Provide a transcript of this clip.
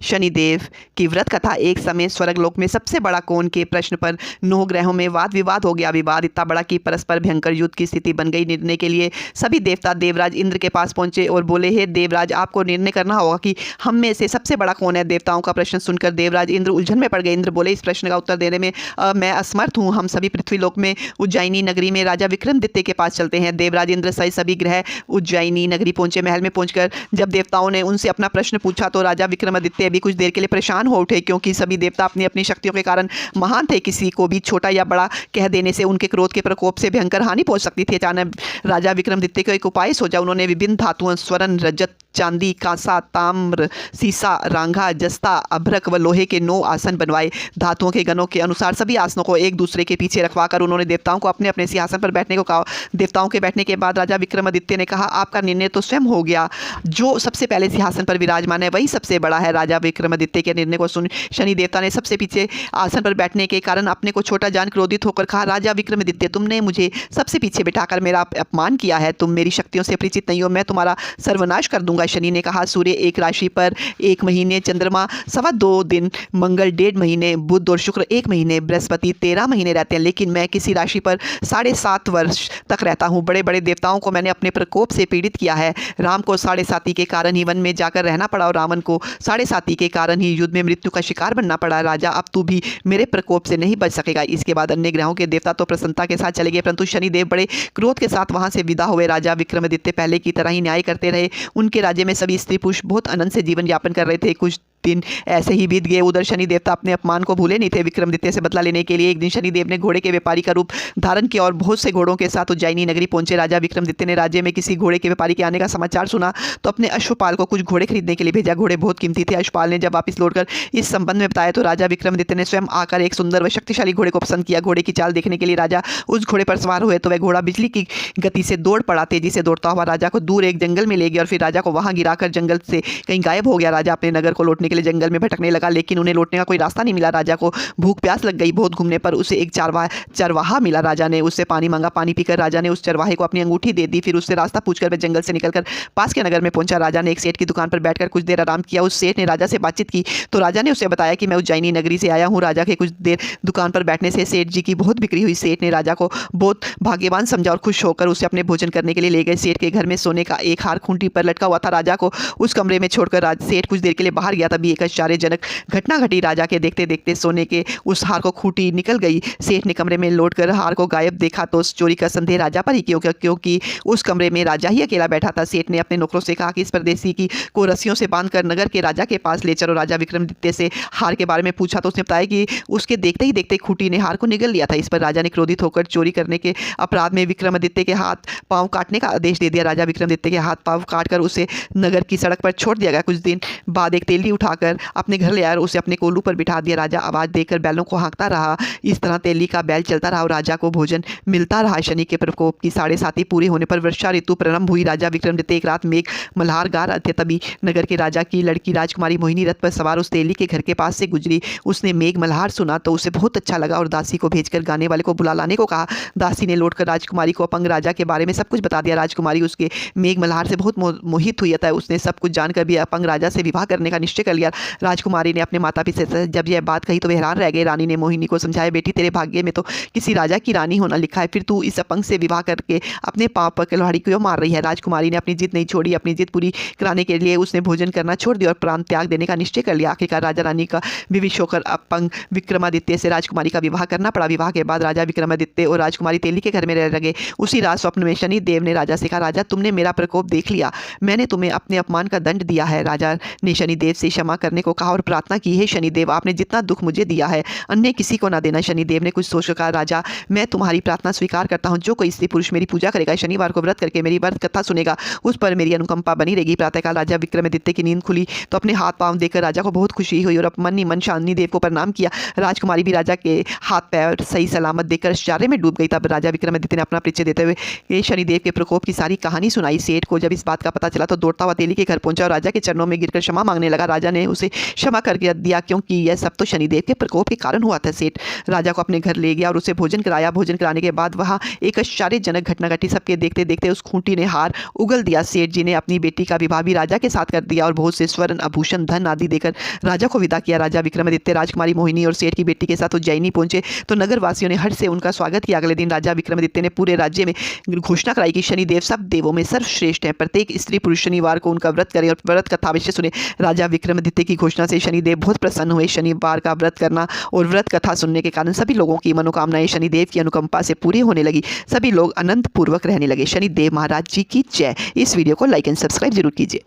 शनिदेव की व्रत कथा। एक समय स्वर्गलोक में सबसे बड़ा कौन के प्रश्न पर 9 ग्रहों में वाद विवाद हो गया। विवाद इतना बड़ा कि परस्पर भयंकर युद्ध की स्थिति बन गई। निर्णय के लिए सभी देवता देवराज इंद्र के पास पहुंचे और बोले, हे देवराज, आपको निर्णय करना होगा कि हम में से सबसे बड़ा कौन है। देवताओं का प्रश्न सुनकर देवराज इंद्र उलझन में पड़ गए। इंद्र बोले, इस प्रश्न का उत्तर देने में मैं असमर्थ हूँ। हम सभी पृथ्वीलोक में उज्जैनी नगरी में राजा विक्रमादित्य के पास चलते हैं। देवराज इंद्र सहित सभी ग्रह उज्जैनी नगरी पहुंचे। महल में पहुंचकर जब देवताओं ने उनसे अपना प्रश्न पूछा तो राजा विक्रमादित्य भी कुछ देर के लिए परेशान हो उठे, क्योंकि सभी देवता अपनी अपनी शक्तियों के कारण महान थे। किसी को भी छोटा या बड़ा कह देने से उनके क्रोध के प्रकोप से भयंकर हानि पहुंच सकती थी। अचानक राजा विक्रमादित्य को एक उपाय सोचा। उन्होंने विभिन्न धातुओं स्वर्ण, रजत, चांदी, कांसा, ताम्र, सीसा, रांगा, जस्ता, अभ्रक व लोहे के 9 आसन बनवाए। धातुओं के गणों के अनुसार सभी आसनों को एक दूसरे के पीछे रखवाकर उन्होंने देवताओं को अपने अपने सिंहासन पर बैठने को कहा। देवताओं के बैठने के बाद राजा विक्रमादित्य ने कहा, आपका निर्णय तो स्वयं हो गया। जो सबसे पहले सिंहासन पर विराजमान है वही सबसे बड़ा है। राजा विक्रमादित्य के निर्णय को सुन शनि देवता ने सबसे पीछे आसन पर बैठने के कारण अपने को छोटा जान क्रोधित होकर कहा, राजा विक्रमादित्य, तुमने मुझे सबसे पीछे बिठाकर मेरा अपमान किया है। तुम मेरी शक्तियों से परिचित नहीं हो, मैं तुम्हारा सर्वनाश कर दूंगा। शनि ने कहा, सूर्य एक राशि पर 1 महीने, चंद्रमा 2.25 दिन, मंगल 1.5 महीने, बुध और शुक्र 1 महीने, बृहस्पति 13 महीने रहते हैं, लेकिन मैं किसी राशि पर 7.5 वर्ष तक रहता हूँ। बड़े बड़े देवताओं को मैंने अपने प्रकोप से पीड़ित किया है। राम को 7.5 के कारण ही वन में जाकर रहना पड़ा और रावण को 7.5 के कारण ही युद्ध में मृत्यु का शिकार बनना पड़ा। राजा, अब तू भी मेरे प्रकोप से नहीं बच सकेगा। इसके बाद अन्य ग्रहों के देवता तो प्रसन्नता के साथ चले गए, परंतु शनिदेव बड़े क्रोध के साथ वहां से विदा हुए। राजा विक्रमादित्य पहले की तरह ही न्याय करते रहे। उनके राज्य में सभी स्त्री पुरुष बहुत आनंद से जीवन यापन कर रहे थे। कुछ दिन ऐसे ही बीत गए। उधर शनि देवता अपने अपमान को भूले नहीं थे। विक्रमादित्य से बदला लेने के लिए एक दिन शनिदेव ने घोड़े के व्यापारी का रूप धारण किया और बहुत से घोड़ों के साथ उज्जैनी नगरी पहुंचे। राजा विक्रमादित्य ने राज्य में किसी घोड़े के व्यापारी के आने का समाचार सुना तो अपने अश्वपाल को कुछ घोड़े खरीदने के लिए भेजा। घोड़े बहुत कीमती थे। अश्वपाल ने जब वापस लौटकर इस संबंध में बताया तो राजा विक्रमादित्य ने स्वयं आकर एक सुंदर व शक्तिशाली घोड़े को पसंद किया। घोड़े की चाल देखने के लिए राजा उस घोड़े पर सवार हुए तो वह घोड़ा बिजली की गति से दौड़ पड़ा। तेजी से दौड़ता हुआ राजा को दूर एक जंगल में ले गया और फिर राजा को वहां गिराकर जंगल से कहीं गायब हो गया। राजा अपने नगर को लौटने के लिए जंगल में भटकने लगा, लेकिन उन्हें लौटने का कोई रास्ता नहीं मिला। राजा को भूख प्यास लग गई। बहुत घूमने पर उसे एक चरवाहा मिला। राजा ने उससे पानी मांगा। पानी पीकर राजा ने उस चरवाहे को अपनी अंगूठी दे दी। फिर उससे रास्ता पूछकर वह जंगल से निकलकर पास के नगर में पहुंचा। राजा ने एक सेठ की दुकान पर बैठकर कुछ देर आराम किया। उस सेठ ने राजा से बातचीत की तो राजा ने उसे बताया कि मैं उज्जैनी नगरी से आया हूं। राजा के कुछ देर दुकान पर बैठने से सेठ जी की बहुत बिक्री हुई। सेठ ने राजा को बहुत भाग्यवान समझा और खुश होकर उसे अपने भोजन करने के लिए ले गए। सेठ के घर में सोने का एक हार खूंटी पर लटका हुआ था। राजा को उस कमरे में छोड़कर सेठ कुछ देर के लिए बाहर गया। तभी एक आश्चर्यजनक घटना घटी। राजा के देखते देखते सोने के उस हार को खूंटी निकल गई। सेठ ने कमरे में लौटकर हार को गायब देखा तो उस चोरी का संदेह राजा पर ही क्योंकि उस कमरे में राजा ही अकेला बैठा था। सेठ ने अपने नौकरों से कहा कि इस परदेसी को रस्सियों से बांधकर नगर के राजा के पास ले चलो। राजा विक्रमादित्य से हार के बारे में पूछा तो उसने बताया कि उसके देखते ही देखते खूंटी ने हार को निगल लिया था। इस पर राजा ने क्रोधित होकर चोरी करने के अपराध में विक्रमादित्य के हाथ पांव काटने का आदेश दे दिया। राजा विक्रमादित्य के हाथ पांव काटकर उसे नगर की सड़क पर छोड़ दिया गया। कुछ दिन बाद एक तेली उठाकर अपने घर ले आया और उसे अपने कोल्हू पर बिठा दिया। राजा आवाज देकर बैलों को हाँकता रहा। इस तरह तेली का बैल चलता रहा और राजा को भोजन मिलता रहा। शनि के प्रकोप की 7.5 पूरी होने पर वर्षा ऋतु प्रारंभ हुई। राजा विक्रमादित्य एक रात मेघ मल्हार गा रहे थे। तभी नगर के राजा की लड़की राजकुमारी मोहिनी रथ पर सवार उस तेली के घर के पास से गुजरी। उसने मेघ मल्हार सुना तो उसे बहुत अच्छा लगा और दासी को भेजकर गाने वाले को बुला लाने को कहा। दासी ने लौटकर राजकुमारी को अपंग राजा के बारे में सब कुछ बता दिया। राजकुमारी उसके मेघ मल्हार से बहुत मोहित हुई था। उसने सब कुछ जानकर भी अपंग राजा से विवाह करने का निश्चय कर लिया। राजकुमारी ने अपने माता पिता से जब यह बात कही तो वे हैरान रह गए। रानी ने मोहिनी को समझाया, बेटी तेरे भाग्य में तो किसी राजा की रानी होना लिखा है, फिर तू इस अपंग से विवाह करके अपने पाप पर कुल्हाड़ी क्यों मार रही है। राजकुमारी ने अपनी जिद नहीं छोड़ी। अपनी जिद पूरी कराने के लिए उसने भोजन करना छोड़ दिया और प्राण त्याग देने का निश्चय कर लिया। आखिरकार राजा रानी का विवश होकर अपंग विक्रमादित्य से राजकुमारी का विवाह करना पड़ा। विवाह के बाद राजा विक्रमादित्य और राजकुमारी तेली के घर में रह लगे। उसी रात स्वप्न में शनि देव ने राजा से कहा, राजा तुमने मेरा प्रकोप देख लिया, मैंने तुम्हें अपने अपमान का दंड दिया है। राजा ने शनिदेव से क्षमा करने को कहा और प्रार्थना की, है शनिदेव, आपने जितना दुख मुझे दिया है अन्य किसी को ना देना। शनिदेव ने कुछ सोचकर कहा, राजा मैं तुम्हारी प्रार्थना स्वीकार करता हूँ। जो कोई स्त्री पुरुष मेरी पूजा करेगा, शनिवार को व्रत करके मेरी व्रत कथा सुनेगा, उस पर मेरी अनुकंपा बनी रहेगी। प्रातःकाल राजा विक्रमादित्य की नींद खुली तो अपने हाथ पांव देखकर राजा को बहुत खुशी हुई और मन ही मन शनिदेव को प्रणाम किया। राजकुमारी भी राजा के हाथ पैर सही सलामत देखकर आश्चर्य में डूब गई। तब राजा विक्रमादित्य ने अपना परिचय देते हुए शनिदेव के प्रकोप की सारी कहानी सुनाई। सेठ को जब इस बात का पता चला तो दौड़ता हुआ तेली के घर पहुंचा और राजा के चरणों में गिरकर क्षमा मांगने लगा। राजा ने ने उसे क्षमा कर दिया, क्योंकि यह सब तो शनिदेव के प्रकोप के कारण हुआ था। सेठ राजा को अपने घर ले गया और उसे भोजन कराया। भोजन कराने के बाद वहाँ एक आश्चर्यजनक घटना घटी। सबके देखते देखते उस खूंटी ने हार उगल दिया। सेठ जी ने अपनी बेटी का विवाह भी राजा के साथ कर दिया और बहुत से स्वर्ण आभूषण धन आदि देकर राजा को विदा किया। राजा विक्रमादित्य राजकुमारी मोहिनी और सेठ की बेटी के साथ उज्जैनी पहुंचे तो नगर वासियों ने हर्ष से उनका स्वागत किया। अगले दिन राजा विक्रमादित्य ने पूरे राज्य में घोषणा कराई कि शनिदेव सब देवों में सर्वश्रेष्ठ हैं। प्रत्येक स्त्री पुरुष शनिवार को उनका व्रत करें और व्रत कथा अवश्य सुने। राजा विक्रमादित्य की घोषणा से शनिदेव बहुत प्रसन्न हुए। शनिवार का व्रत करना और व्रत कथा सुनने के कारण सभी लोगों की मनोकामनाएं शनिदेव की अनुकंपा से पूरी होने लगी। सभी लोग आनंद पूर्वक रहने लगे। शनिदेव महाराज जी की जय। इस वीडियो को लाइक एंड सब्सक्राइब जरूर कीजिए।